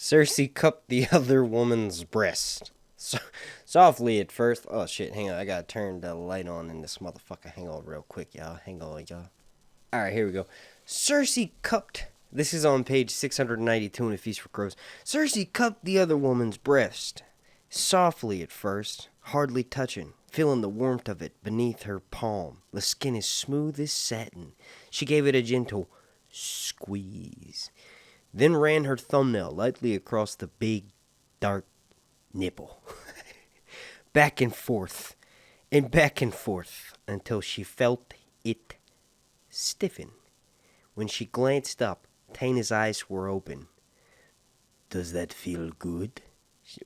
Cersei cupped the other woman's breast. Softly at first. Oh shit, hang on. I gotta turn the light on in this motherfucker. Hang on real quick, y'all. Hang on, y'all. Alright, here we go. Cersei cupped. This is on page 692 in A Feast for Crows. Cersei cupped the other woman's breast. Softly at first, hardly touching, feeling the warmth of it beneath her palm. The skin is smooth as satin. She gave it a gentle squeeze. Then ran her thumbnail lightly across the big, dark nipple. Back and forth until she felt it stiffen. When she glanced up, Taina's eyes were open. Does that feel good?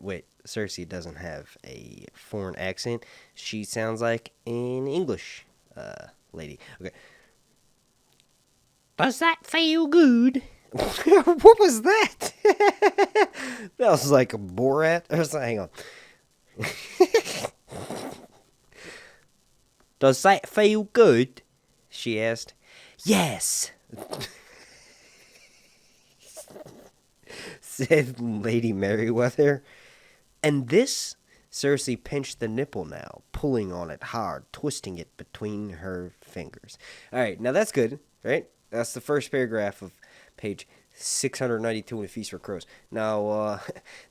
Wait, Cersei doesn't have a foreign accent. She sounds like an English lady. Okay. Does that feel good? What was that? That was like a Borat or something. Hang on. Does that feel good? She asked. Yes, said Lady Merryweather. And this? Cersei pinched the nipple now, pulling on it hard, twisting it between her fingers. Alright, now that's good, right? That's the first paragraph of page 692 in A Feast for Crows. Now,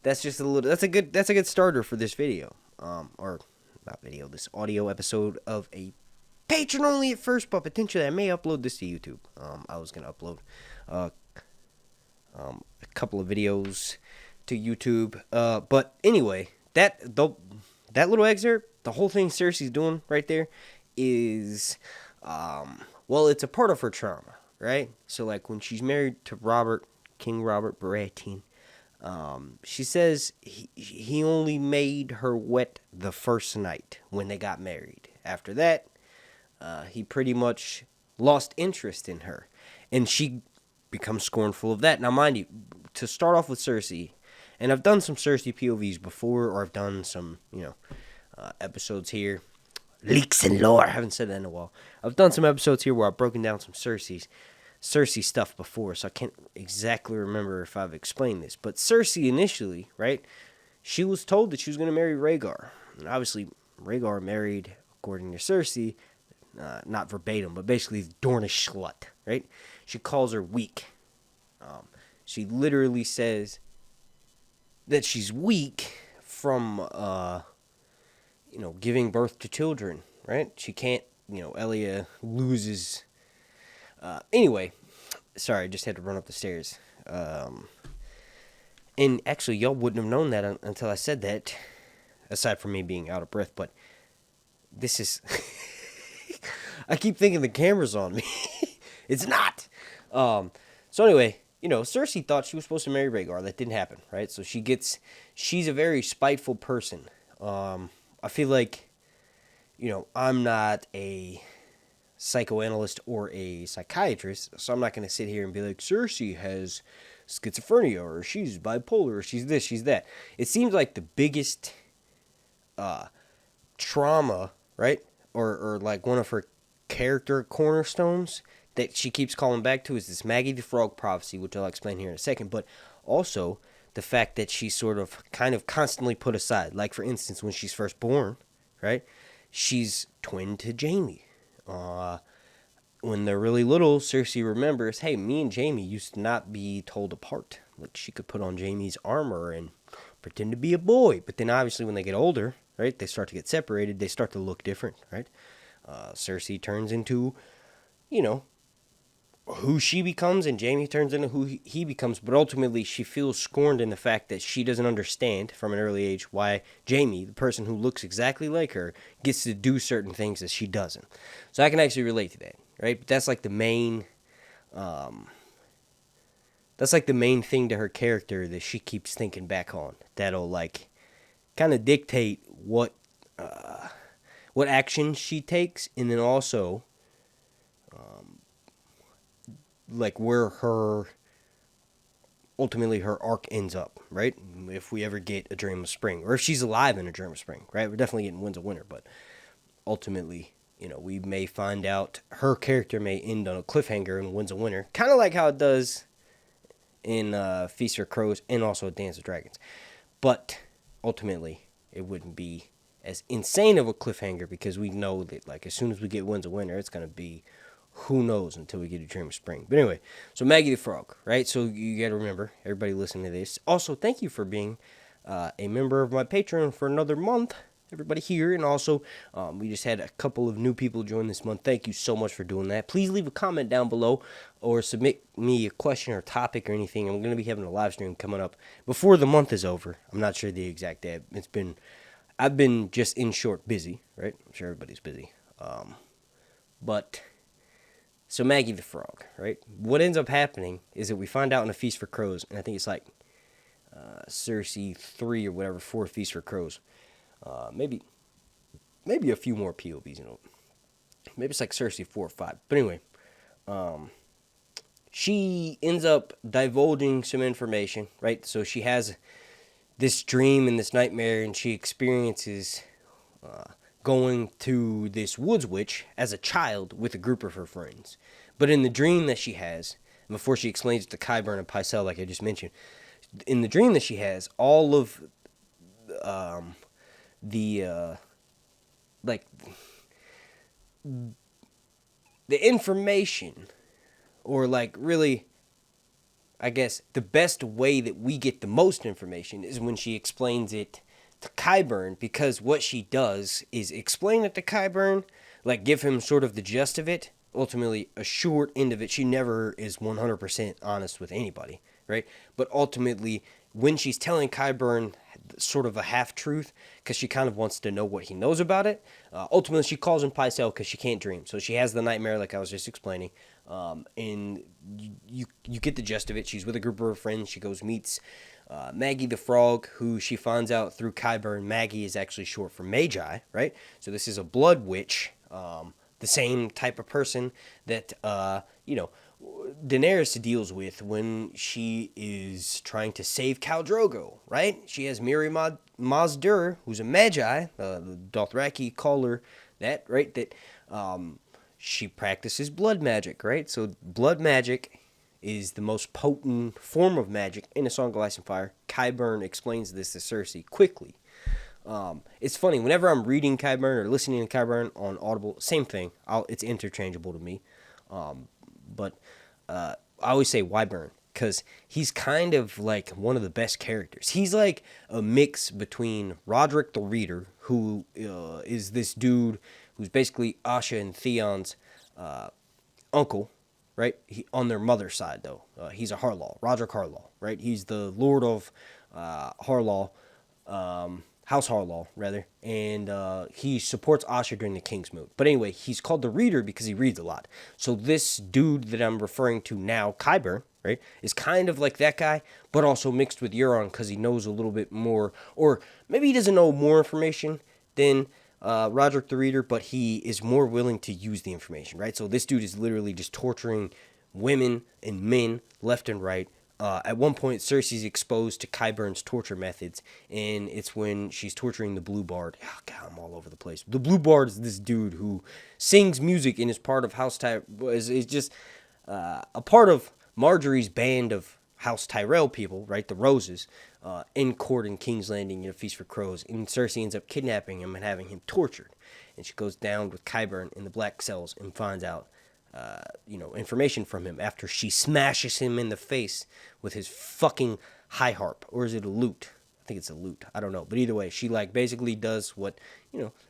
that's just a little. That's a good starter for this video. Or not video, this audio episode of a patron only at first, but potentially I may upload this to YouTube. I was gonna upload a couple of videos to YouTube. But anyway, that little excerpt, the whole thing Cersei's doing right there is, well, it's a part of her trauma, right? So like when she's married to King Robert Baratheon, she says he only made her wet the first night when they got married. After that, he pretty much lost interest in her, and she becomes scornful of that. Now, mind you, to start off with Cersei, and I've done some Cersei POVs before, or I've done some, episodes here. Leaks and lore. I haven't said that in a while. I've done some episodes here where I've broken down some Cersei stuff before, so I can't exactly remember if I've explained this. But Cersei initially, right, she was told that she was going to marry Rhaegar. And obviously, Rhaegar married, according to Cersei, not verbatim, but basically Dornish slut, right? She calls her weak. She literally says that she's weak from, giving birth to children, right? She can't, Elia loses. Anyway, sorry, I just had to run up the stairs. And actually, y'all wouldn't have known that until I said that, aside from me being out of breath, but this is... I keep thinking the camera's on me. It's not. So anyway, Cersei thought she was supposed to marry Rhaegar. That didn't happen, right? So she's a very spiteful person. I feel like, I'm not a psychoanalyst or a psychiatrist, so I'm not going to sit here and be like, Cersei has schizophrenia, or she's bipolar, or she's this, she's that. It seems like the biggest trauma, right? Or like one of her character cornerstones that she keeps calling back to is this Maggie the Frog prophecy, which I'll explain here in a second, but also the fact that she's sort of kind of constantly put aside. Like, for instance, when she's first born, right, she's twin to Jaime. When they're really little, Cersei remembers, hey, me and Jaime used to not be told apart. Like, she could put on Jaime's armor and pretend to be a boy, but then obviously when they get older, right, they start to get separated, they start to look different, right? Cersei turns into, who she becomes, and Jaime turns into who he becomes, but ultimately she feels scorned in the fact that she doesn't understand from an early age why Jaime, the person who looks exactly like her, gets to do certain things that she doesn't. So I can actually relate to that, right? But that's like the main thing to her character that she keeps thinking back on. That'll like kind of dictate what action she takes, and then also like where ultimately her arc ends up, right? If we ever get a Dream of Spring, or if she's alive in a Dream of Spring, right? We're definitely getting Winds of Winter, but ultimately, we may find out her character may end on a cliffhanger in Winds of Winter, kind of like how it does in Feast for Crows and also Dance of Dragons. But ultimately, it wouldn't be as insane of a cliffhanger because we know that like as soon as we get Winds of Winter, it's going to be who knows until we get a Dream of Spring. But anyway, so Maggie the Frog, right? So you got to remember, everybody listening to this. Also, thank you for being a member of my Patreon for another month. Everybody here, and also we just had a couple of new people join this month. Thank you so much for doing that. Please leave a comment down below or submit me a question or topic or anything. I'm going to be having a live stream coming up before the month is over. I'm not sure the exact day. I've been just in short busy, right? I'm sure everybody's busy. But so Maggie the Frog, right? What ends up happening is that we find out in A Feast for Crows, and I think it's like Cersei 3 or whatever, 4 Feast for Crows. Maybe a few more POVs, maybe it's like Cersei 4 or 5. But anyway, she ends up divulging some information, right? So she has this dream and this nightmare, and she experiences going to this woods witch as a child with a group of her friends. But in the dream that she has, and before she explains it to Qyburn and Pycelle, like I just mentioned, in the dream that she has, all of the information, or like really, I guess the best way that we get the most information is when she explains it to Qyburn, because what she does is explain it to Qyburn, like give him sort of the gist of it, ultimately a short end of it. She never is 100% honest with anybody, right? But ultimately, when she's telling Qyburn sort of a half-truth, because she kind of wants to know what he knows about it, ultimately she calls him Pycelle because she can't dream. So she has the nightmare like I was just explaining, and you get the gist of it. She's with a group of her friends. She goes, meets Maggie the Frog, who she finds out through Qyburn. Maggie is actually short for Magi, right? So this is a blood witch, the same type of person that, Daenerys deals with when she is trying to save Khal Drogo, right? She has Miri Mazdur, who's a Magi, the Dothraki call her that, right? That she practices blood magic, right? So blood magic is the most potent form of magic in A Song of Ice and Fire. Qyburn explains this to Cersei quickly. It's funny, whenever I'm reading Qyburn or listening to Qyburn on Audible, same thing. It's interchangeable to me. But I always say Wyburn, because he's kind of like one of the best characters. He's like a mix between Roderick the Reader, who is this dude who's basically Asha and Theon's uncle, right? On their mother's side, though. He's a Harlaw, Roderick Harlaw, right? He's the Lord of Harlaw, House Harlaw, rather, and he supports Asha during the King's Moot. But anyway, he's called the Reader because he reads a lot. So this dude that I'm referring to now, Qyburn, right, is kind of like that guy, but also mixed with Euron because he knows a little bit more, or maybe he doesn't know more information than Roderick the Reader, but he is more willing to use the information, right? So this dude is literally just torturing women and men left and right. At one point, Cersei's exposed to Qyburn's torture methods, and it's when she's torturing the Blue Bard. Oh, God, I'm all over the place. The Blue Bard is this dude who sings music and is part of House is just a part of Marjorie's band of House Tyrell people, right? The Roses, in court in King's Landing in A Feast for Crows. And Cersei ends up kidnapping him and having him tortured. And she goes down with Qyburn in the black cells and finds out information from him after she smashes him in the face with his fucking high harp. Or is it a lute? I think it's a lute. I don't know. But either way, she like basically does what,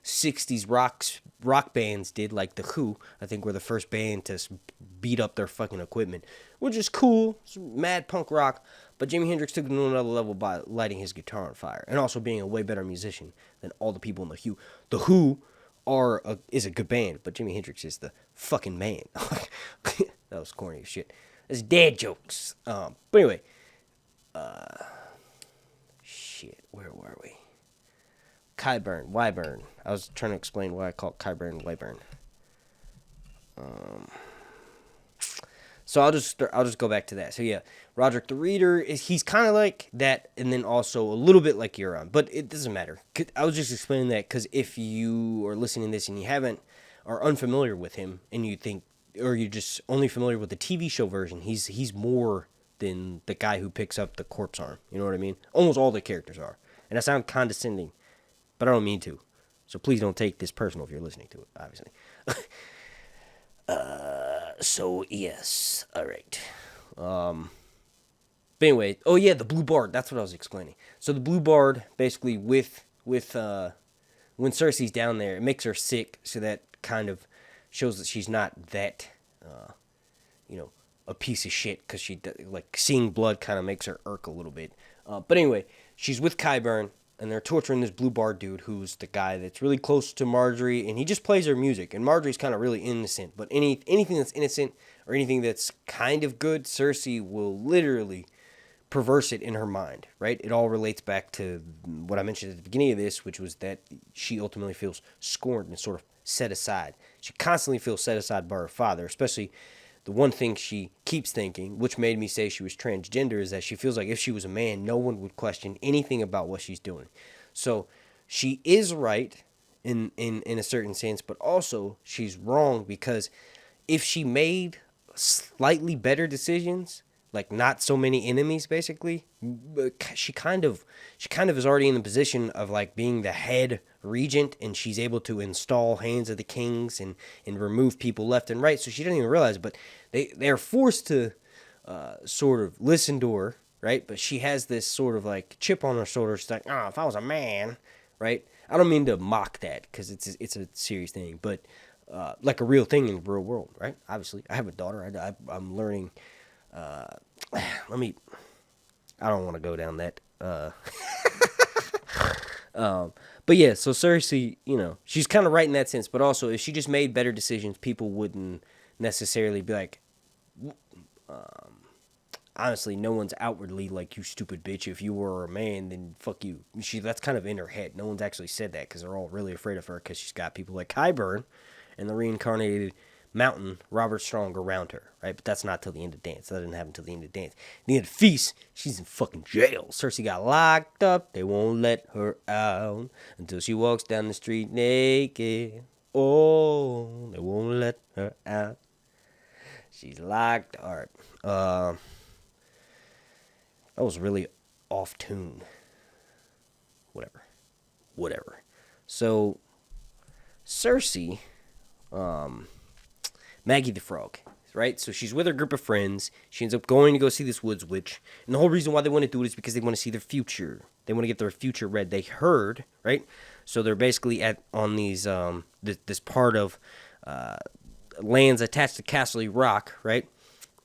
60s rock bands did, like The Who, I think were the first band to beat up their fucking equipment, which is cool. It's mad punk rock. But Jimi Hendrix took it to another level by lighting his guitar on fire and also being a way better musician than all the people in The Who. The Who is a good band, but Jimi Hendrix is the fucking man. That was corny as shit. It's dad jokes. But anyway, shit, where were we? Wyburn. I was trying to explain why I call it Qyburn Wyburn. So I'll just go back to that. So yeah, Roderick the Reader he's kind of like that, and then also a little bit like Euron, but it doesn't matter. I was just explaining that because if you are listening to this and you are unfamiliar with him, and you think, or you're just only familiar with the TV show version, he's more than the guy who picks up the corpse arm. You know what I mean? Almost all the characters are. And I sound condescending, but I don't mean to. So please don't take this personal if you're listening to it, obviously. So yes. All right. But anyway, oh yeah, the blue bard. That's what I was explaining. So the blue bard, basically, with when Cersei's down there, it makes her sick. So that kind of shows that she's not that, a piece of shit. Because she, like, seeing blood kind of makes her irk a little bit. But anyway, she's with Qyburn, and they're torturing this blue bard dude, who's the guy that's really close to Marjorie, and he just plays her music. And Marjorie's kind of really innocent. But anything that's innocent or anything that's kind of good, Cersei will literally perverse it in her mind, right? It all relates back to what I mentioned at the beginning of this, which was that she ultimately feels scorned and sort of set aside. She constantly feels set aside by her father, especially the one thing she keeps thinking, which made me say she was transgender, is that she feels like if she was a man, no one would question anything about what she's doing. So she is right in a certain sense, but also she's wrong, because if she made slightly better decisions, like not so many enemies, basically, she kind of is already in the position of like being the head regent, and she's able to install Hands of the Kings and remove people left and right. So she doesn't even realize, but they're forced to sort of listen to her, right? But she has this sort of like chip on her shoulder. She's like, oh, if I was a man, right? I don't mean to mock that, because it's a serious thing, but like a real thing in the real world, right? Obviously, I have a daughter. I'm learning. I don't want to go down that. But yeah, so Cersei, she's kind of right in that sense, but also if she just made better decisions, people wouldn't necessarily be like, honestly, no one's outwardly like, you stupid bitch. If you were a man, then fuck you. That's kind of in her head. No one's actually said that, because they're all really afraid of her, because she's got people like Qyburn and the reincarnated Mountain, Robert Strong, around her, right? But that's not till the end of Dance. That didn't happen till the end of Dance. The end of Feast, she's in fucking jail. Cersei got locked up. They won't let her out until she walks down the street naked. Oh, they won't let her out. She's locked. All right. That was really off tune. Whatever. So, Cersei, Maggie the Frog, right? So she's with her group of friends. She ends up going to go see this woods witch. And the whole reason why they want to do it is because they want to see their future. They want to get their future read. They heard, right? So they're basically on these, this part of lands attached to Castle Rock, right?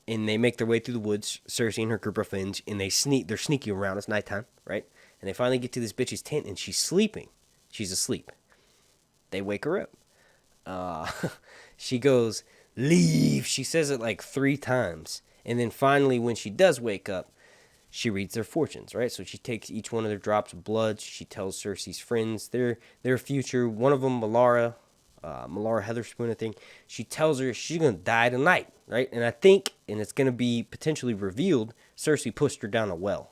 And they make their way through the woods, Cersei and her group of friends, and they're sneaky around. It's nighttime, right? And they finally get to this bitch's tent, and she's sleeping. She's asleep. They wake her up. She goes, leave. She says it like 3 times. And then finally, when she does wake up, she reads their fortunes, right? So she takes each one of their drops of blood. She tells Cersei's friends their future. One of them, Melara Heatherspoon, I think. She tells her she's going to die tonight, right? And I think, and it's going to be potentially revealed, Cersei pushed her down a well.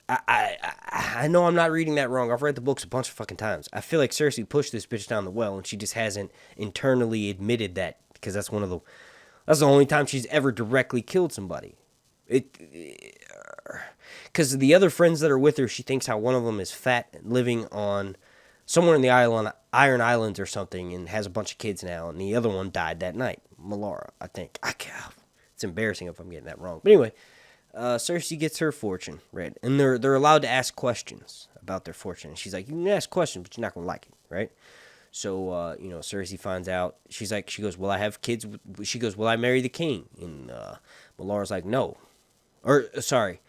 I know I'm not reading that wrong. I've read the books a bunch of fucking times. I feel like Cersei pushed this bitch down the well, and she just hasn't internally admitted that, because that's the only time she's ever directly killed somebody. Because the other friends that are with her, she thinks how one of them is fat and living on somewhere in the Iron Islands or something, and has a bunch of kids now, and the other one died that night. Melara, I think. It's embarrassing if I'm getting that wrong. But anyway, Cersei gets her fortune read, and they're allowed to ask questions about their fortune. And she's like, you can ask questions, but you're not gonna like it, right? So Cersei finds out. She goes, will I have kids? She goes, will I marry the king? And Melara's like, no. Cersei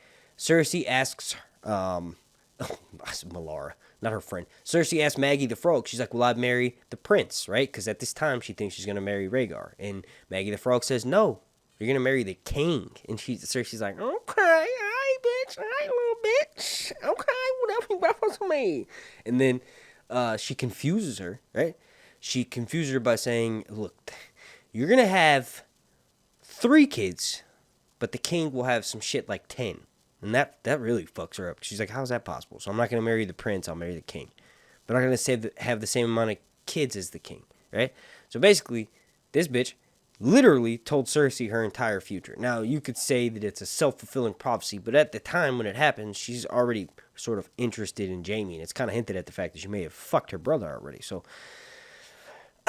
asks Melara, not her friend. Cersei asks Maggie the Frog. She's like, will I marry the prince, right? Because at this time she thinks she's gonna marry Rhaegar, and Maggie the Frog says, no. You're going to marry the king. And Cersei's like, okay, alright, bitch. Alright, little bitch. Okay, whatever you want from me. And then she confuses her, right? She confuses her by saying, look, you're going to have 3 kids, but the king will have some shit like 10. And that really fucks her up. She's like, how's that possible? So I'm not going to marry the prince. I'll marry the king. But I'm not going to have the same amount of kids as the king, right? So basically, this bitch literally told Cersei her entire future. Now, you could say that it's a self-fulfilling prophecy, but at the time when it happens, she's already sort of interested in Jaime, and it's kind of hinted at the fact that she may have fucked her brother already. So,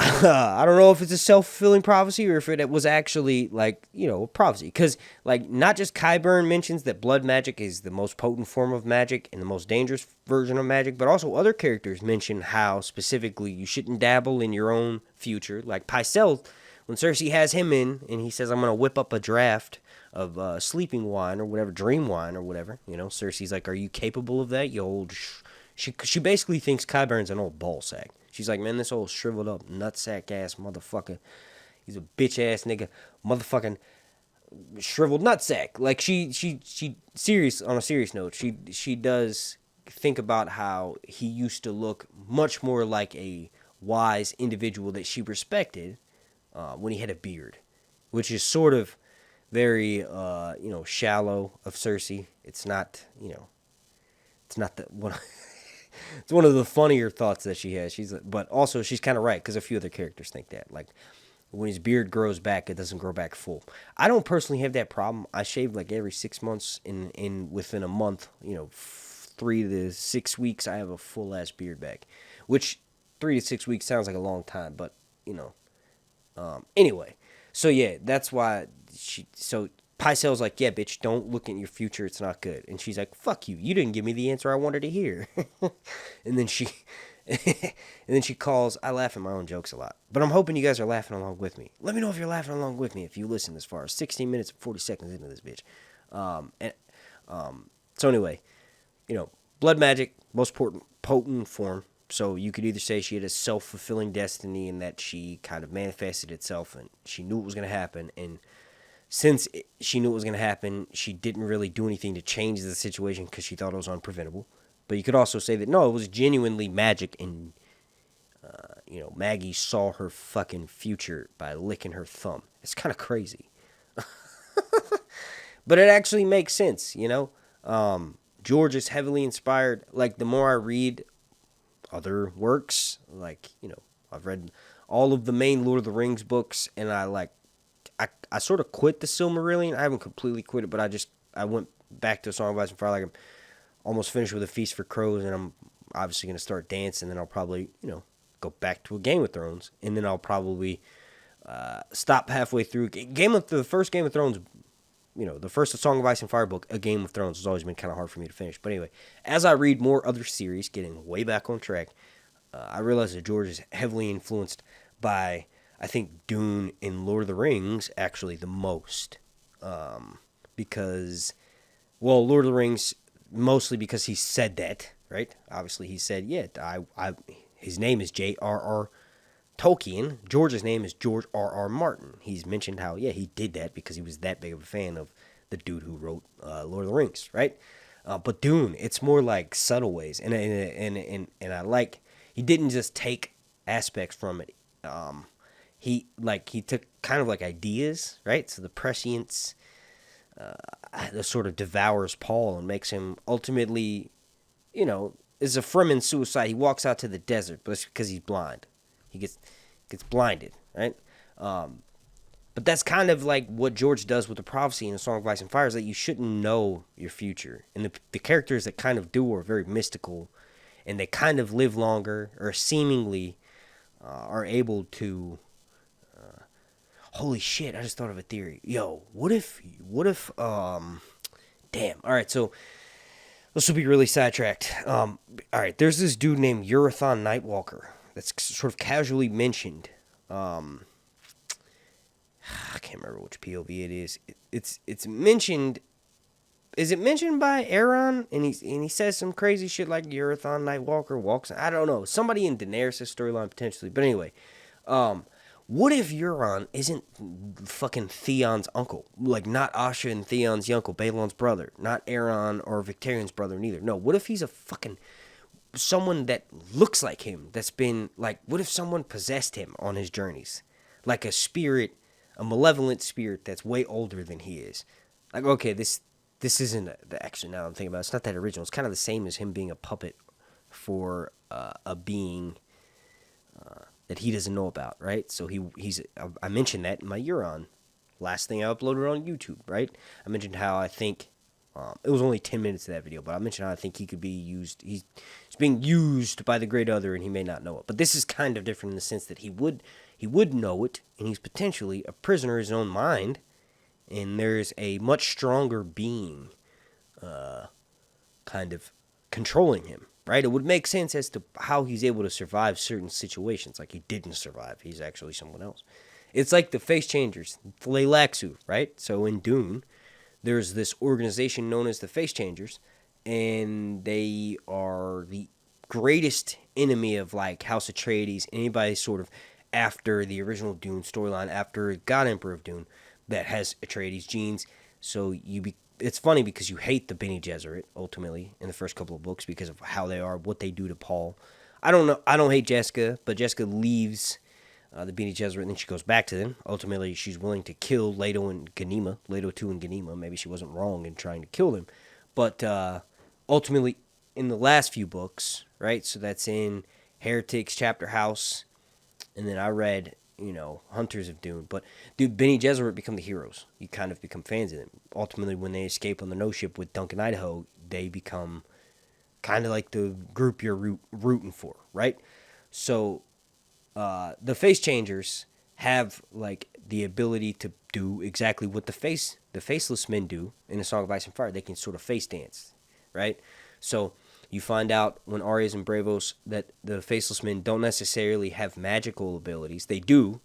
I don't know if it's a self-fulfilling prophecy or if it was actually, like, you know, a prophecy. Because, like, not just Qyburn mentions that blood magic is the most potent form of magic and the most dangerous version of magic, but also other characters mention how, specifically, you shouldn't dabble in your own future. Like, Pycelle, when Cersei has him in, and he says, I'm going to whip up a draft of sleeping wine or whatever, dream wine or whatever, you know, Cersei's like, are you capable of that, you old... She basically thinks Qyburn's an old ball sack. She's like, man, this old shriveled up nutsack ass motherfucker. He's a bitch ass nigga, motherfucking shriveled nutsack. Like she serious on a serious note. She does think about how he used to look much more like a wise individual that she respected when he had a beard, which is sort of very shallow of Cersei. It's not it's not the one. It's one of the funnier thoughts that she has. But also she's kind of right because a few other characters think that. Like when his beard grows back, it doesn't grow back full. I don't personally have that problem. I shave like every 6 months. Within a month, 3 to 6 weeks, I have a full ass beard back. Which 3 to 6 weeks sounds like a long time, but anyway. So yeah, that's why Pycelle's like, yeah, bitch, don't look in your future. It's not good. And she's like, fuck you. You didn't give me the answer I wanted to hear. and then she calls. I laugh at my own jokes a lot. But I'm hoping you guys are laughing along with me. Let me know if you're laughing along with me if you listen this far. 16 minutes and 40 seconds into this bitch. So anyway, blood magic, most potent form. So you could either say she had a self-fulfilling destiny and that she kind of manifested itself and she knew it was going to happen. And since she knew it was going to happen, she didn't really do anything to change the situation because she thought it was unpreventable. But you could also say that, no, it was genuinely magic and, Maggie saw her fucking future by licking her thumb. It's kind of crazy. But it actually makes sense, George is heavily inspired. Like, the more I read other works, like, I've read all of the main Lord of the Rings books, and I sort of quit the Silmarillion. I haven't completely quit it, but I went back to A Song of Ice and Fire. Like, I'm almost finished with A Feast for Crows, and I'm obviously going to start Dance, and then I'll probably, go back to a Game of Thrones, and then I'll probably stop halfway through. The first Game of Thrones, the first A Song of Ice and Fire book, A Game of Thrones, has always been kind of hard for me to finish. But anyway, as I read more other series, getting way back on track, I realize that George is heavily influenced by, I think, Dune and Lord of the Rings actually the most. Because, Lord of the Rings, mostly because he said that, right? Obviously, he said, yeah, his name is J.R.R. Tolkien. George's name is George R.R. Martin. He's mentioned how, yeah, he did that because he was that big of a fan of the dude who wrote Lord of the Rings, right? But Dune, it's more like subtle ways. And I like, he didn't just take aspects from it. He took kind of like ideas, right? So the prescience that sort of devours Paul and makes him ultimately, is a Fremen suicide. He walks out to the desert, but it's because he's blind. He gets blinded, right? But that's kind of like what George does with the prophecy in A Song of Ice and Fire, is that you shouldn't know your future. And the characters that kind of do are very mystical, and they kind of live longer, or seemingly are able to... holy shit, I just thought of a theory. Yo, what if, damn. All right, so this will be really sidetracked. All right, there's this dude named Urathon Nightwalker that's sort of casually mentioned. I can't remember which POV it is. It's mentioned. Is it mentioned by Aaron? And he says some crazy shit like Urathon Nightwalker walks. I don't know. Somebody in Daenerys' storyline potentially. But anyway, what if Euron isn't fucking Theon's uncle? Like, not Asha and Theon's uncle, Balon's brother. Not Aaron or Victarion's brother, neither. No, what if he's a fucking... someone that looks like him, that's been... like, what if someone possessed him on his journeys? Like a spirit, a malevolent spirit that's way older than he is. Like, okay, this isn't... actually, now I'm thinking about it, it's not that original. It's kind of the same as him being a puppet for a being... that he doesn't know about, right? So I mentioned that in my Euron, last thing I uploaded on YouTube, right? I mentioned how I think, it was only 10 minutes of that video, but I mentioned how I think he could be used, he's being used by the Great Other and he may not know it. But this is kind of different in the sense that he would know it, and he's potentially a prisoner of his own mind, and there's a much stronger being kind of controlling him, right? It would make sense as to how he's able to survive certain situations. Like, he didn't survive. He's actually someone else. It's like the Face Changers, Leilaksu, right? So in Dune, there's this organization known as the Face Changers, and they are the greatest enemy of, like, House Atreides, anybody sort of after the original Dune storyline, after God Emperor of Dune, that has Atreides genes. So it's funny because you hate the Bene Gesserit, ultimately, in the first couple of books because of how they are, what they do to Paul. I don't know. I don't hate Jessica, but Jessica leaves the Bene Gesserit, and then she goes back to them. Ultimately, she's willing to kill Leto and Ganima, Leto 2 and Ganima. Maybe she wasn't wrong in trying to kill them. But ultimately, in the last few books, right, so that's in Heretics, Chapter House, and then I read, Hunters of Dune. But, dude, Bene Gesserit become the heroes. You kind of become fans of them. Ultimately, when they escape on the No Ship with Duncan Idaho, they become kind of like the group you're rooting for, right? So, the Face Changers have, like, the ability to do exactly what the Faceless Men do in A Song of Ice and Fire. They can sort of face dance, right? So you find out when Arya's and Braavos that the Faceless Men don't necessarily have magical abilities. They do,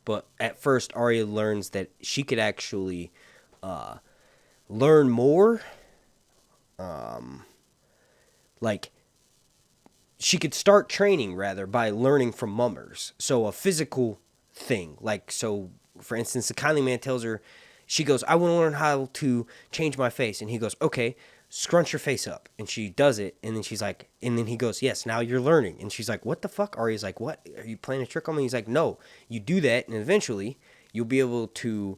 but at first Arya learns that she could actually learn more. Like, she could start training, rather, by learning from mummers. So a physical thing. Like, so, for instance, the kindly man tells her, she goes, I want to learn how to change my face. And he goes, okay, scrunch your face up. And she does it. And then she's like, and then he goes, yes, now you're learning. And she's like, what the fuck? Arya's like, what? Are you playing a trick on me? He's like, no, you do that. And eventually you'll be able to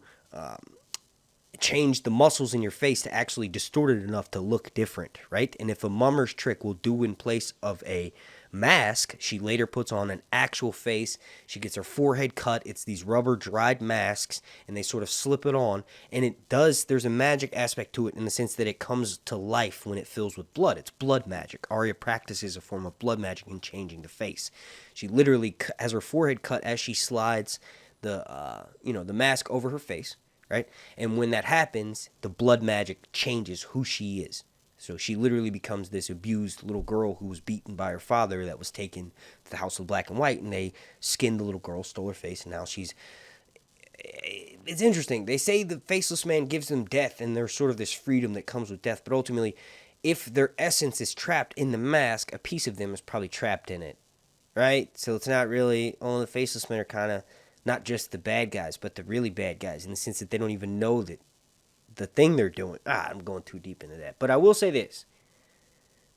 change the muscles in your face to actually distort it enough to look different, right? And if a mummer's trick will do in place of a mask, she later puts on an actual face. She gets her forehead cut. It's these rubber dried masks, and they sort of slip it on. And it does, there's a magic aspect to it in the sense that it comes to life when it fills with blood. It's blood magic. Arya practices a form of blood magic in changing the face. She literally has her forehead cut as she slides the mask over her face. Right? And when that happens, the blood magic changes who she is. So she literally becomes this abused little girl who was beaten by her father that was taken to the House of Black and White, and they skinned the little girl, stole her face, and now she's... It's interesting. They say the Faceless Man gives them death, and there's sort of this freedom that comes with death, but ultimately, if their essence is trapped in the mask, a piece of them is probably trapped in it. Right? So it's not really... Only the Faceless Men are kind of... Not just the bad guys, but the really bad guys, in the sense that they don't even know that the thing they're doing. I'm going too deep into that. But I will say this.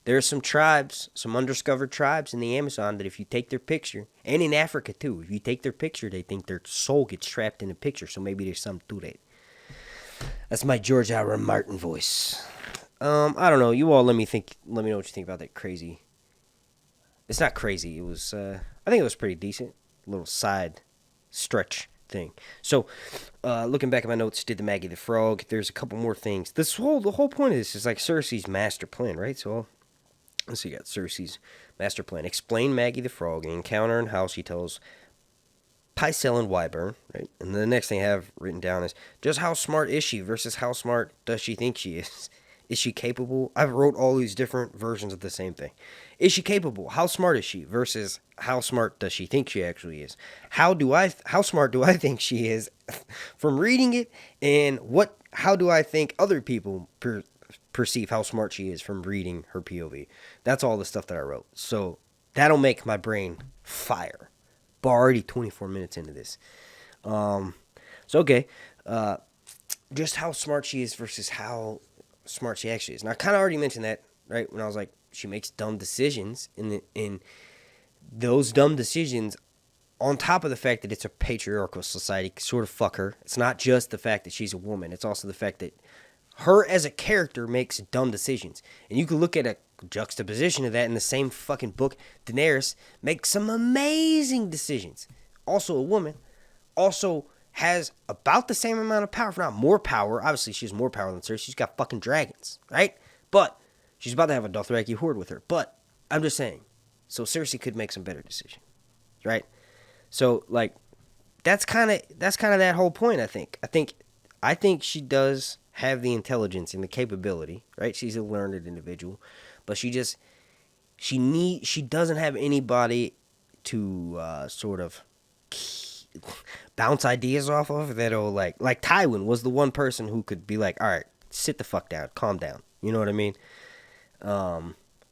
There are some tribes, some undiscovered tribes in the Amazon that if you take their picture, and in Africa too, if you take their picture, they think their soul gets trapped in a picture. So maybe there's something to that. That's my George R. R. Martin voice. I don't know. You all let me know what you think about that crazy. It's not crazy. It was, I think it was pretty decent. A little side stretch thing. So, looking back at my notes, did the Maggie the Frog. There's a couple more things. The whole point of this is like Cersei's master plan, right? So, let's see, you got Cersei's master plan. Explain Maggie the Frog. An encounter in house, he tells Pycelle and Wyvern, right? And the next thing I have written down is, just how smart is she versus how smart does she think she is? Is she capable? I've wrote all these different versions of the same thing. Is she capable? How smart is she versus how smart does she think she actually is? How smart do I think she is from reading it, and how do I think other people perceive how smart she is from reading her POV? That's all the stuff that I wrote. So that'll make my brain fire. But already 24 minutes into this. Okay. Just how smart she is versus how smart she actually is. And I kind of already mentioned that, right, when I was like, she makes dumb decisions, and those dumb decisions, on top of the fact that it's a patriarchal society, sort of fuck her. It's not just the fact that she's a woman. It's also the fact that Her as a character makes dumb decisions. And you can look at a juxtaposition of that in the same fucking book. Daenerys makes some amazing decisions. Also a woman. Also has about the same amount of power, if not more power. Obviously, she has more power than Cersei. She's got fucking dragons, right? But she's about to have a Dothraki horde with her. But I'm just saying. So Cersei could make some better decisions, right? So like, that's kind of that whole point. I think she does have the intelligence and the capability, right? She's a learned individual, but she doesn't have anybody to sort of bounce ideas off of that'll like Tywin was the one person who could be like, all right, sit the fuck down, calm down. You know what I mean?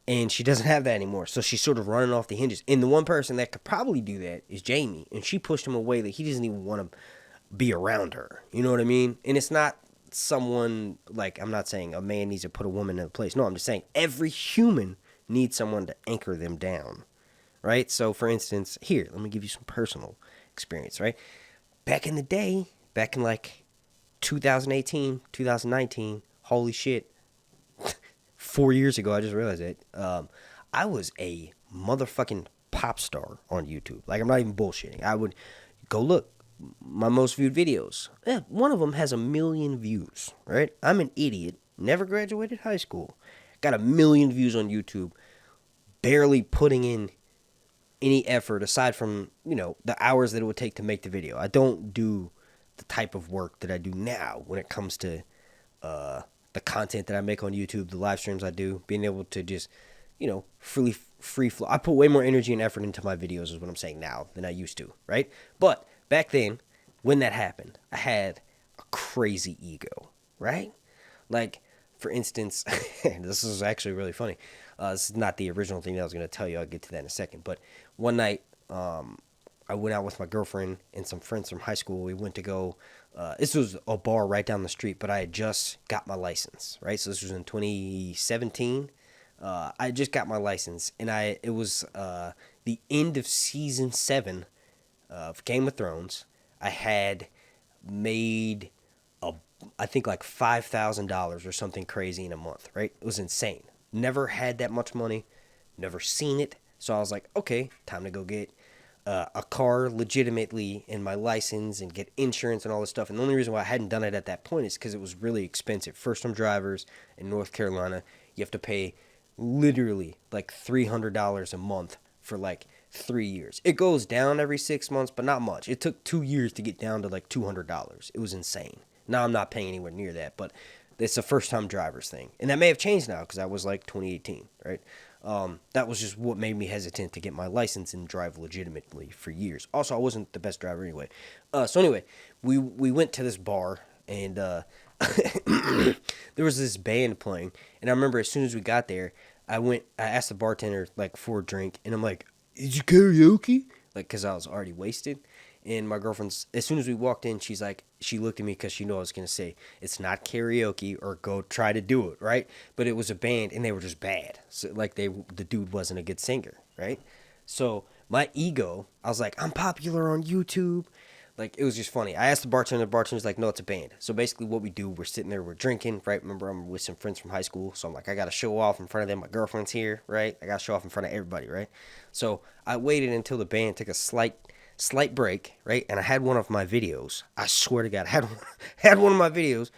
And she doesn't have that anymore. So she's sort of running off the hinges. And the one person that could probably do that is Jaime. And she pushed him away that he doesn't even want to be around her. You know what I mean? And it's not someone, like, I'm not saying a man needs to put a woman in a place. No, I'm just saying every human needs someone to anchor them down. Right? So, for instance, here, let me give you some personal experience, right? Back in the day, back in like 2018, 2019, holy shit, 4 years ago, I just realized it. I was a motherfucking pop star on YouTube. Like, I'm not even bullshitting. I would go look. My most viewed videos. One of them has 1 million views, right? I'm an idiot. Never graduated high school. Got 1 million views on YouTube. Barely putting in any effort aside from, the hours that it would take to make the video. I don't do the type of work that I do now when it comes to the content that I make on YouTube, the live streams I do, being able to just, free flow. I put way more energy and effort into my videos is what I'm saying now than I used to, right? But back then, when that happened, I had a crazy ego, right? Like, for instance, this is actually really funny. This is not the original thing that I was going to tell you. I'll get to that in a second. But one night, I went out with my girlfriend and some friends from high school. We went to go, this was a bar right down the street, but I had just got my license, right? So this was in 2017. I just got my license, and it was the end of season 7 of Game of Thrones. I had made I think like $5,000 or something crazy in a month, right? It was insane. Never had that much money, never seen it. So I was like, okay, time to go get a car legitimately and my license and get insurance and all this stuff. And the only reason why I hadn't done it at that point is because it was really expensive. First-time drivers in North Carolina, you have to pay literally like $300 a month for like 3 years. It goes down every 6 months, but not much. It took 2 years to get down to like $200. It was insane. Now I'm not paying anywhere near that, but it's a first-time drivers thing. And that may have changed now because that was like 2018, right? That was just what made me hesitant to get my license and drive legitimately for years. Also, I wasn't the best driver anyway. So anyway, we went to this bar, and there was this band playing. And I remember as soon as we got there, I asked the bartender like for a drink, and I'm like, "Did you karaoke?" Like, because I was already wasted. And my girlfriend's, as soon as we walked in, she looked at me because she knew I was going to say, it's not karaoke or go try to do it, right? But it was a band, and they were just bad. So, like, the dude wasn't a good singer, right? So my ego, I was like, I'm popular on YouTube. Like, it was just funny. I asked the bartender's like, no, it's a band. So basically what we do, we're sitting there, we're drinking, right? Remember, I'm with some friends from high school. So I'm like, I got to show off in front of them. My girlfriend's here, right? I got to show off in front of everybody, right? So I waited until the band took a slight break, right? And I had one of my videos. I swear to God, I had one of my videos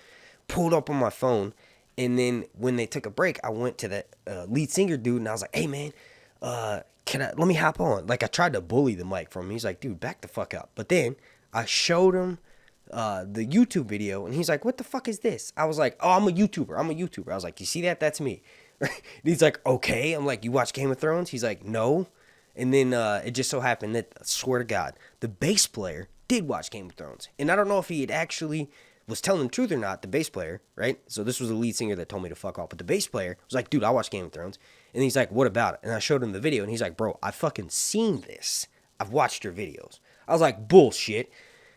pulled up on my phone. And then when they took a break, I went to the lead singer dude, and I was like, hey, man, let me hop on. Like, I tried to bully the mic from him. He's like, dude, back the fuck up. But then I showed him the YouTube video, and he's like, what the fuck is this? I was like, oh, I'm a YouTuber. I was like, you see that? That's me. And he's like, okay. I'm like, you watch Game of Thrones? He's like, no. And then it just so happened that, I swear to God, the bass player did watch Game of Thrones. And I don't know if he had actually was telling the truth or not, the bass player, right? So this was the lead singer that told me to fuck off. But the bass player was like, dude, I watch Game of Thrones. And he's like, what about it? And I showed him the video, and he's like, bro, I fucking seen this. I've watched your videos. I was like, bullshit.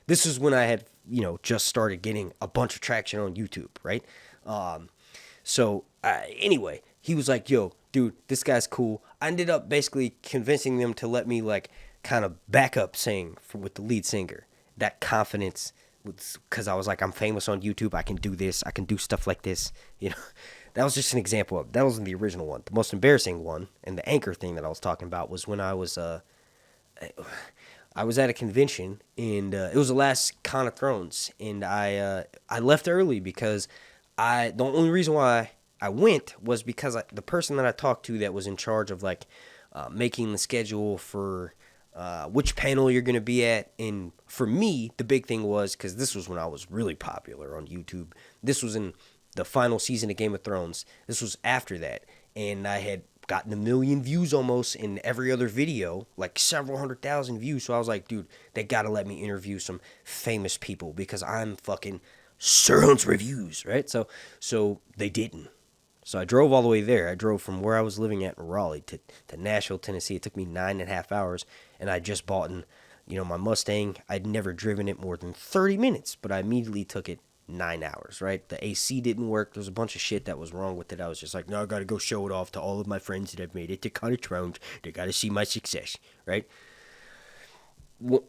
This is when I had, just started getting a bunch of traction on YouTube, right? Anyway, he was like, yo, dude, this guy's cool. I ended up basically convincing them to let me, like, kind of back up sing with the lead singer. That confidence because I was like, I'm famous on YouTube. I can do this. I can do stuff like this. You know, that was just an example of. That wasn't the original one. The most embarrassing one and the anchor thing that I was talking about was when I was at a convention, and it was the last Con of Thrones, and I left early because the only reason why I went was because the person that I talked to that was in charge of like making the schedule for which panel you're going to be at. And for me, the big thing was, because this was when I was really popular on YouTube. This was in the final season of Game of Thrones. This was after that. And I had gotten 1 million views almost in every other video, like several 100,000 views. So I was like, dude, they got to let me interview some famous people because I'm fucking Sir Hunt's Reviews, right? So they didn't. So I drove all the way there. I drove from where I was living at in Raleigh to Nashville, Tennessee. It took me 9.5 hours, and I just bought my Mustang. I'd never driven it more than 30 minutes, but I immediately took it 9 hours, right? The AC didn't work. There was a bunch of shit that was wrong with it. I was just like, no, I got to go show it off to all of my friends that have made it to Con of Thrones. They got to see my success, right? Well,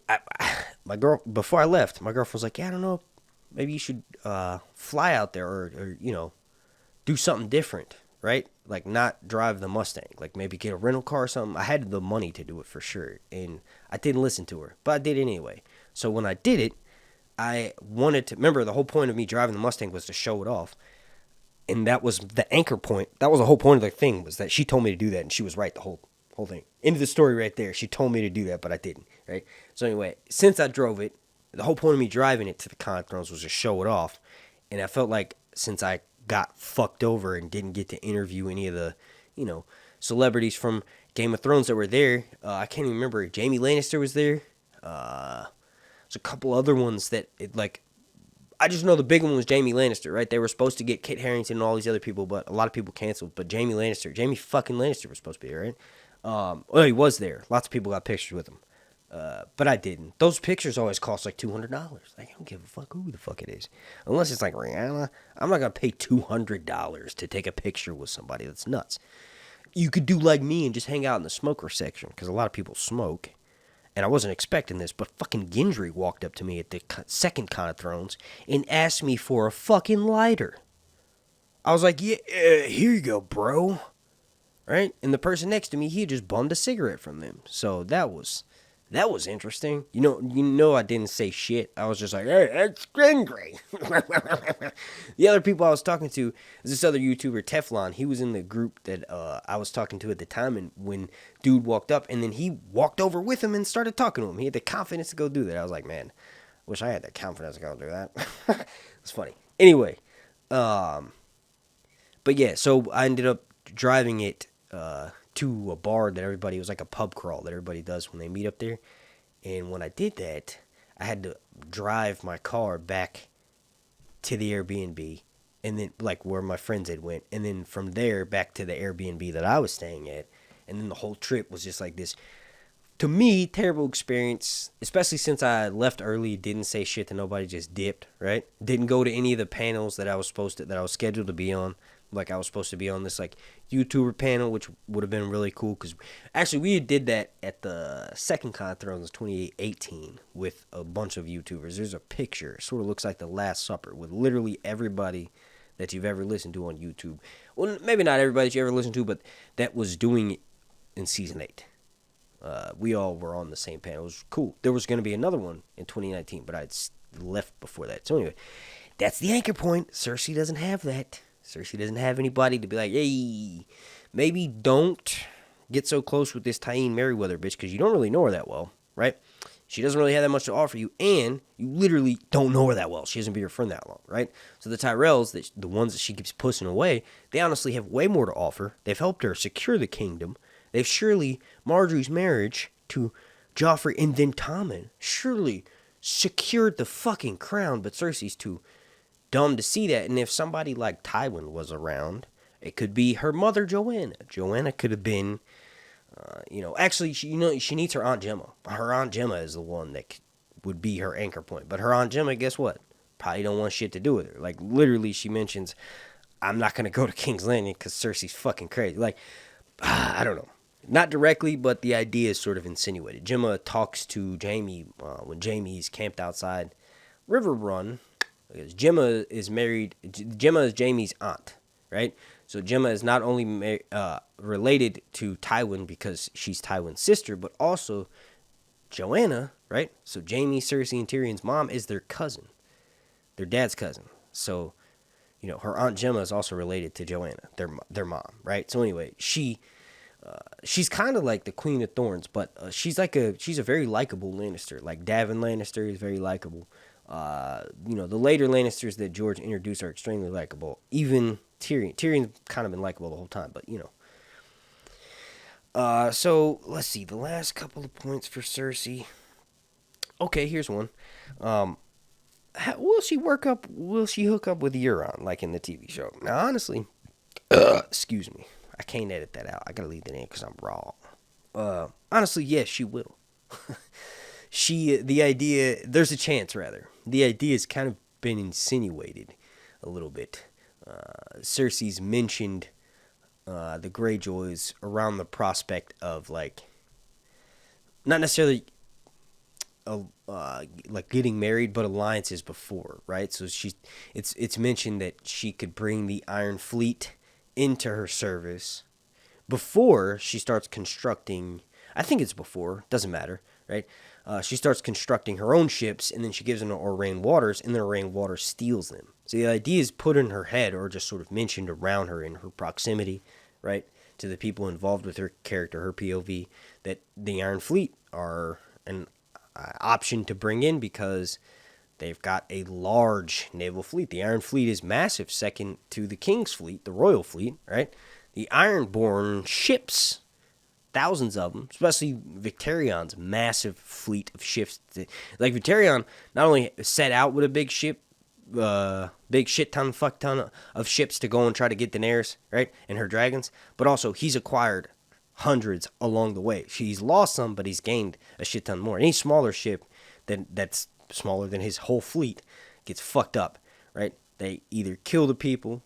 before I left, my girlfriend was like, yeah, I don't know. Maybe you should fly out there or do something different, right? Like not drive the Mustang, like maybe get a rental car or something. I had the money to do it for sure, and I didn't listen to her, but I did anyway. So when I did it, I wanted to, remember the whole point of me driving the Mustang was to show it off, and that was the anchor point. That was the whole point of the thing, was that she told me to do that, and she was right the whole thing. End of the story right there. She told me to do that, but I didn't, right? So anyway, since I drove it, the whole point of me driving it to the Con of Thrones was to show it off, and I felt like since I got fucked over and didn't get to interview any of the, celebrities from Game of Thrones that were there. I can't even remember. Jaime Lannister was there. There's a couple other ones that, I just know the big one was Jaime Lannister, right? They were supposed to get Kit Harington and all these other people, but a lot of people canceled. But Jaime fucking Lannister was supposed to be there, right? Well, he was there. Lots of people got pictures with him. But I didn't. Those pictures always cost like $200. Like, I don't give a fuck who the fuck it is. Unless it's like Rhaella. I'm not going to pay $200 to take a picture with somebody. That's nuts. You could do like me and just hang out in the smoker section, because a lot of people smoke. And I wasn't expecting this, but fucking Gendry walked up to me at the second Con of Thrones and asked me for a fucking lighter. I was like, yeah, here you go, bro. Right? And the person next to me, he had just bummed a cigarette from them. So that was interesting. You know, I didn't say shit. I was just like, hey, it's Gendry. The other people I was talking to is this other YouTuber, Teflon. He was in the group that I was talking to at the time, and when dude walked up, and then he walked over with him and started talking to him. He had the confidence to go do that. I was like, man, I wish I had that confidence to go do that. It's funny. Anyway, but yeah, so I ended up driving it to a bar that everybody, it was like a pub crawl that everybody does when they meet up there. And when I did that, I had to drive my car back to the Airbnb, and then like where my friends had went, and then from there back to the Airbnb that I was staying at. And then the whole trip was just like this, to me, terrible experience, especially since I left early, didn't say shit to nobody, just dipped, right? Didn't go to any of the panels that I was scheduled to be on. Like, I was supposed to be on this, like, YouTuber panel, which would have been really cool, because actually we did that at the second Con of Thrones in 2018 with a bunch of YouTubers. There's a picture. It sort of looks like The Last Supper with literally everybody that you've ever listened to on YouTube. Well, maybe not everybody that you ever listened to, but that was doing it in Season 8. We all were on the same panel. It was cool. There was going to be another one in 2019, but I'd left before that. So anyway, that's the anchor point. Cersei doesn't have that. Cersei doesn't have anybody to be like, hey, maybe don't get so close with this Tyene Merryweather bitch, because you don't really know her that well, right? She doesn't really have that much to offer you, and you literally don't know her that well. She hasn't been your friend that long, right? So the Tyrells, the ones that she keeps pushing away, they honestly have way more to offer. They've helped her secure the kingdom. They've surely, Marjorie's marriage to Joffrey and then Tommen, surely secured the fucking crown, but Cersei's too dumb to see that. And if somebody like Tywin was around, it could be her mother, Joanna. Joanna could have been, actually, she needs her Aunt Gemma. Her Aunt Gemma is the one that would be her anchor point. But her Aunt Gemma, guess what? Probably don't want shit to do with her. Like, literally, she mentions, I'm not going to go to King's Landing because Cersei's fucking crazy. Like, I don't know. Not directly, but the idea is sort of insinuated. Gemma talks to Jaime when Jaime's camped outside River Run, because Gemma is married. Gemma is Jaime's aunt, right? So Gemma is not only related to Tywin because she's Tywin's sister, but also Joanna, right? So Jaime, Cersei, and Tyrion's mom is their cousin, their dad's cousin. So, her aunt Gemma is also related to Joanna, their mom, right? So anyway, she's kind of like the Queen of Thorns, but she's a very likable Lannister. Like Davin Lannister is very likable. The later Lannisters that George introduced are extremely likable. Even Tyrion. Tyrion's kind of been likable the whole time, but So let's see the last couple of points for Cersei. Okay, here's one. Will she hook up with Euron like in the TV show? Now, honestly, excuse me, I can't edit that out. I gotta leave that in because I'm raw. Honestly, yes, she will. There's a chance rather. The idea has kind of been insinuated a little bit. Cersei's mentioned the Greyjoys around the prospect of not necessarily getting married, but alliances before, right? So it's mentioned that she could bring the Iron Fleet into her service before she starts constructing. I think it's before, doesn't matter, right? She starts constructing her own ships, and then she gives them to Orain Waters, and then Orain Waters steals them. So the idea is put in her head, or just sort of mentioned around her in her proximity, right, to the people involved with her character, her POV, that the Iron Fleet are an option to bring in because they've got a large naval fleet. The Iron Fleet is massive, second to the King's Fleet, the Royal Fleet, right? The Ironborn ships, thousands of them, especially Victarion's massive fleet of ships. Like Victarion not only set out with a big shit ton of ships to go and try to get Daenerys, right, and her dragons, but also he's acquired hundreds along the way. He's lost some, but he's gained a shit ton more. Any smaller ship that's smaller than his whole fleet gets fucked up, right? They either kill the people,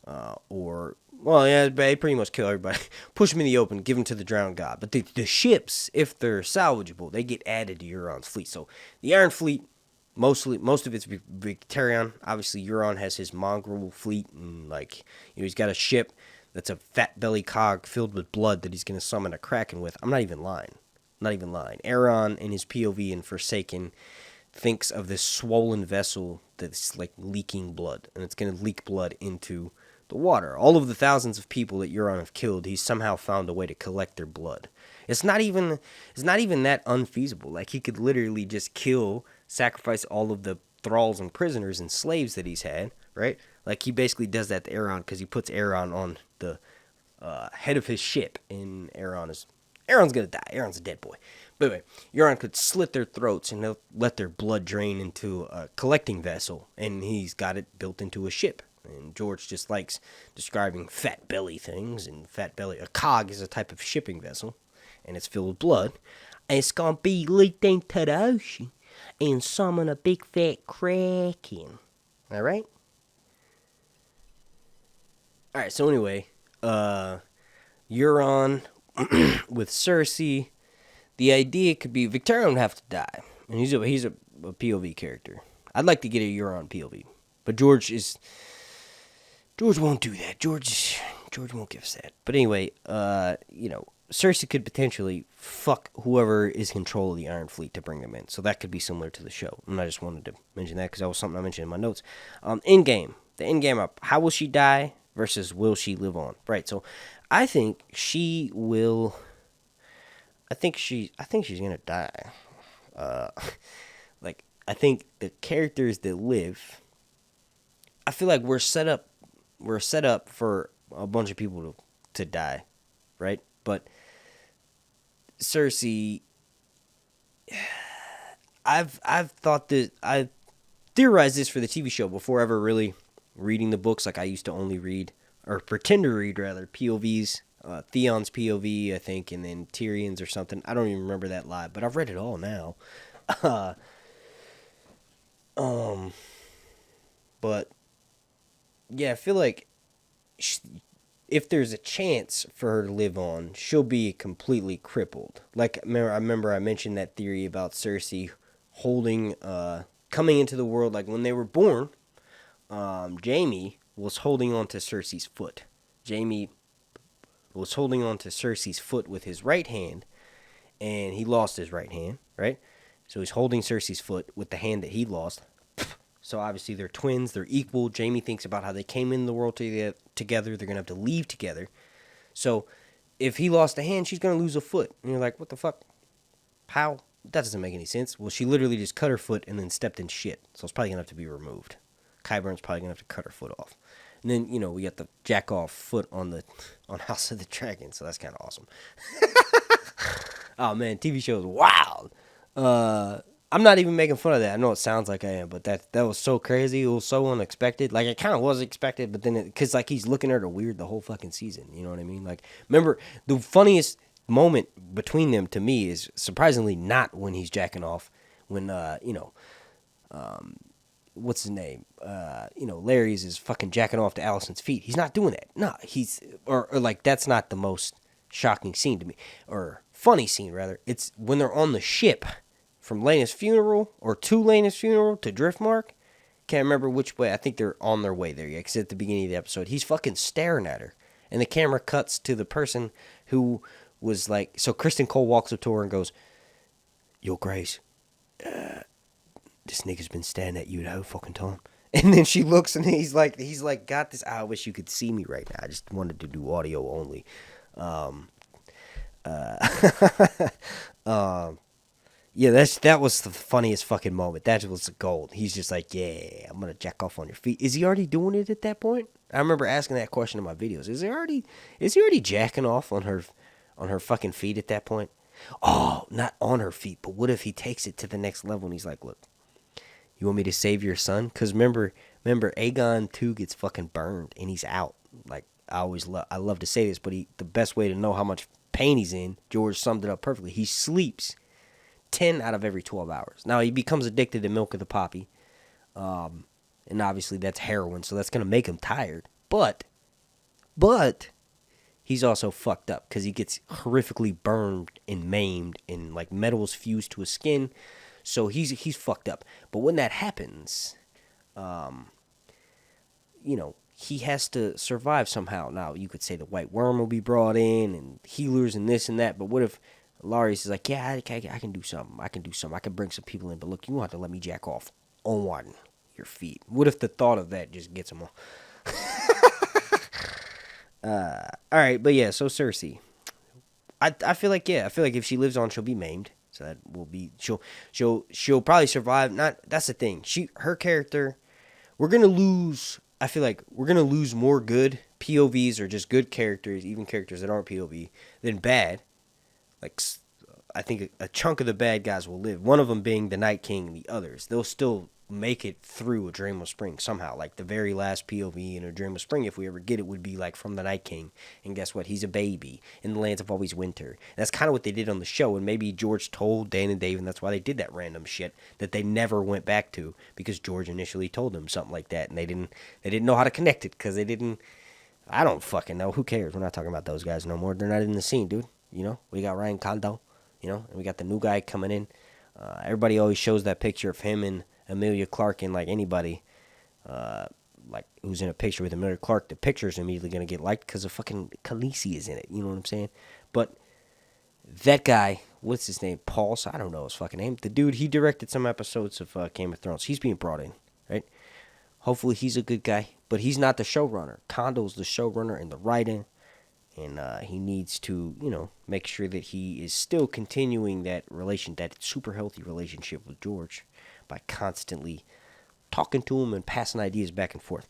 they pretty much kill everybody. Push them in the open, give them to the drowned god. But the ships, if they're salvageable, they get added to Euron's fleet. So the Iron Fleet, most of it's Victarion. Obviously, Euron has his mongrel fleet, and he's got a ship that's a fat belly cog filled with blood that he's going to summon a Kraken with. I'm not even lying. Aeron in his POV in Forsaken thinks of this swollen vessel that's leaking blood, and it's going to leak blood into the water. All of the thousands of people that Euron have killed, he's somehow found a way to collect their blood. It's not even that unfeasible. He could literally just sacrifice all of the thralls and prisoners and slaves that he's had, right? He basically does that to Aeron because he puts Aeron on the head of his ship, and Aeron's gonna die. Aeron's a dead boy. But anyway, Euron could slit their throats and let their blood drain into a collecting vessel, and he's got it built into a ship. And George just likes describing fat belly things, and a cog is a type of shipping vessel, and it's filled with blood. And it's gonna be leaked into the ocean and summon a big fat Kraken. Alright? Alright, so anyway, Euron with Cersei. The idea could be Victarion would have to die, and he's a POV character. I'd like to get a Euron POV, but George won't do that. George won't give us that. But anyway, Cersei could potentially fuck whoever is in control of the Iron Fleet to bring them in. So that could be similar to the show. And I just wanted to mention that because that was something I mentioned in my notes. In-game. The in-game up. How will she die versus will she live on? Right. So I think she will. I think she's gonna die. I think the characters that live. I feel like we're set up for a bunch of people to die, right? But Cersei, I've thought that I theorized this for the TV show before ever really reading the books. I used to only read, or pretend to read rather, POVs, Theon's POV, I think, and then Tyrion's or something. I don't even remember that live, but I've read it all now. But yeah, I feel like if there's a chance for her to live on, she'll be completely crippled. I remember I mentioned that theory about Cersei holding coming into the world, like when they were born, Jaime was holding on to Cersei's foot. Jaime was holding on to Cersei's foot with his right hand, and he lost his right hand, right? So he's holding Cersei's foot with the hand that he lost. So obviously they're twins, they're equal. Jaime thinks about how they came in the world together. They're going to have to leave together. So if he lost a hand, she's going to lose a foot. And you're like, what the fuck? How? That doesn't make any sense. Well, she literally just cut her foot and then stepped in shit. So it's probably going to have to be removed. Qyburn's probably going to have to cut her foot off. And then, you know, we got the jack-off foot on House of the Dragon. So that's kind of awesome. Oh, man, TV show is wild. I'm not even making fun of that. I know it sounds like I am, but that was so crazy. It was so unexpected. Like, it kind of was expected, but then because, like, he's looking at her weird the whole fucking season. You know what I mean? Like, remember, the funniest moment between them to me is surprisingly not when he's jacking off. When, what's his name? Larry's is fucking jacking off to Alicent's feet. He's not doing that. No, or like, that's not the most shocking scene to me. Or funny scene, rather. It's when they're on the ship from Laena's funeral, or to Laena's funeral, to Driftmark. Can't remember which way. I think they're on their way there, yeah, because at the beginning of the episode, he's fucking staring at her. And the camera cuts to the person who was like... So Kristen Cole walks up to her and goes, Yo, Grace, this nigga's been staring at you the whole fucking time. And then she looks and he's like, got this... I wish you could see me right now. I just wanted to do audio only. Yeah, that was the funniest fucking moment. That was the gold. He's just like, yeah, I'm gonna jack off on your feet. Is he already doing it at that point? I remember asking that question in my videos. Is he already jacking off on her fucking feet at that point? Oh, not on her feet, but what if he takes it to the next level and he's like, look, you want me to save your son? Because remember, Aegon 2 gets fucking burned and he's out. Like, I love to say this, but the best way to know how much pain he's in, George summed it up perfectly. He sleeps 10 out of every 12 hours. Now, he becomes addicted to milk of the poppy. And obviously that's heroin, so that's going to make him tired. But he's also fucked up because he gets horrifically burned and maimed and like metal's fused to his skin. So he's fucked up. But when that happens, he has to survive somehow. Now, you could say the White Worm will be brought in and healers and this and that, but what if Larry's is like, yeah, I can do something. I can bring some people in, but look, you won't have to let me jack off on your feet. What if the thought of that just gets him all... all right, but yeah, so Cersei. I feel like if she lives on, she'll be maimed. So that will be... She'll probably survive. That's the thing. Her character... We're going to lose... I feel like we're going to lose more good POVs or just good characters, even characters that aren't POV, than bad. Like, I think a chunk of the bad guys will live. One of them being the Night King and the others. They'll still make it through A Dream of Spring somehow. Like, the very last POV in A Dream of Spring, if we ever get it, would be, like, from the Night King. And guess what? He's a baby in the lands of always winter. And that's kind of what they did on the show. And maybe George told Dan and Dave, and that's why they did that random shit that they never went back to. Because George initially told them something like that. And they didn't know how to connect it because they didn't... I don't fucking know. Who cares? We're not talking about those guys no more. They're not in the scene, dude. We got Ryan Condal, and we got the new guy coming in. Everybody always shows that picture of him and Emilia Clarke, and like anybody, like who's in a picture with Emilia Clarke, the picture's immediately gonna get liked because of fucking Khaleesi is in it. You know what I'm saying? But that guy, what's his name? Paul? I don't know his fucking name. The dude, he directed some episodes of Game of Thrones. He's being brought in, right? Hopefully he's a good guy, but he's not the showrunner. Condal's the showrunner and the writing. And he needs to, make sure that he is still continuing that super healthy relationship with George by constantly talking to him and passing ideas back and forth.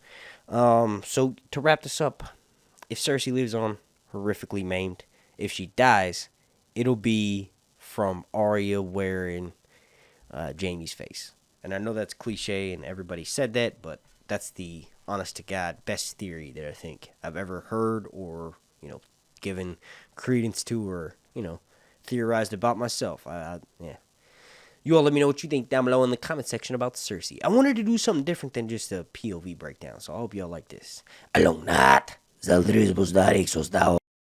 So to wrap this up, if Cersei lives on, horrifically maimed. If she dies, it'll be from Arya wearing Jaime's face. And I know that's cliche and everybody said that, but that's the honest-to-God best theory that I think I've ever heard or... given credence to or, theorized about myself. Yeah. You all let me know what you think down below in the comment section about Cersei. I wanted to do something different than just a POV breakdown, so I hope y'all like this. Along that,